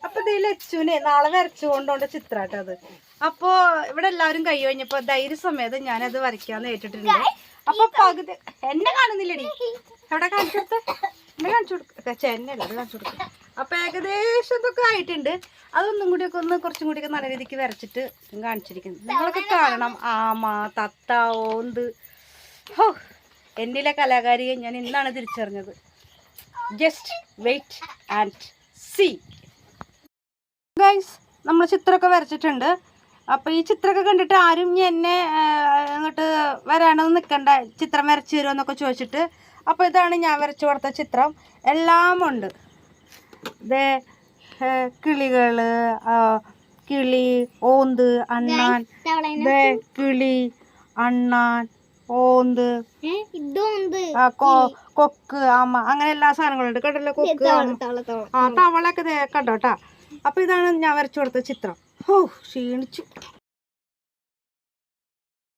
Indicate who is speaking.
Speaker 1: അപ്പൊ ഇതിൽ ലച്ചുവിനെ നാളെ വരച്ചു കൊണ്ടോണ്ട ചിത്രാട്ടോ അത്. അപ്പൊ ഇവിടെ എല്ലാവരും കൈ കഴിഞ്ഞപ്പോ ധൈര്യസമേതം ഞാനത് വരയ്ക്കാന്ന് ഏറ്റിട്ടുണ്ട്. അപ്പൊ പകുതി എന്നെ കാണുന്നില്ലടി, എവിടെ കാണിച്ചു കൊടുത്ത് എന്നെ കാണിച്ചു കൊടുക്ക, ചെന്നല്ല അത് കാണിച്ചു കൊടുക്കും. അപ്പൊ ഏകദേശം ഇതൊക്കെ ആയിട്ടുണ്ട്. അതൊന്നും കൂടി ഒക്കെ ഒന്ന് കുറച്ചും കൂടി ഒക്കെ നല്ല രീതിക്ക് വരച്ചിട്ട് കാണിച്ചിരിക്കുന്നു. നിങ്ങളൊക്കെ കാണണം. ആമ, തത്ത, ഓന്ത്. ഹോ, എന്നിലെ കലാകാരിയെ ഞാൻ ഇന്നാണ് തിരിച്ചറിഞ്ഞത്. Just wait and see. Guys, നമ്മൾ ചിത്രമൊക്കെ വരച്ചിട്ടുണ്ട്. അപ്പോൾ ഈ ചിത്രമൊക്കെ കണ്ടിട്ട് ആരും ഇനി എന്നെ അങ്ങോട്ട് വരാനൊന്നും നിൽക്കണ്ട, ചിത്രം വരച്ച് തരുമോ എന്നൊക്കെ ചോദിച്ചിട്ട്. അപ്പോൾ ഇതാണ് ഞാൻ വരച്ചു കൊടുത്ത ചിത്രം. എല്ലാം ഉണ്ട്. ഇതേ കിളികൾ, കിളി, ഓന്ത്, അണ്ണാൻ, ഇതേ കിളി, അണ്ണാൻ, ഓന്ത്, കൊക്ക്, ആമ, അങ്ങനെ എല്ലാ സാധനങ്ങളുണ്ട്. കണ്ടല്ലോ, കൊക്ക്, തവളൊക്കെ കണ്ടോട്ടാ. അപ്പോൾ ഇതാണ് ഞാൻ വരച്ചു കൊടുത്ത ചിത്രം. ഓ, ക്ഷീണിച്ചു.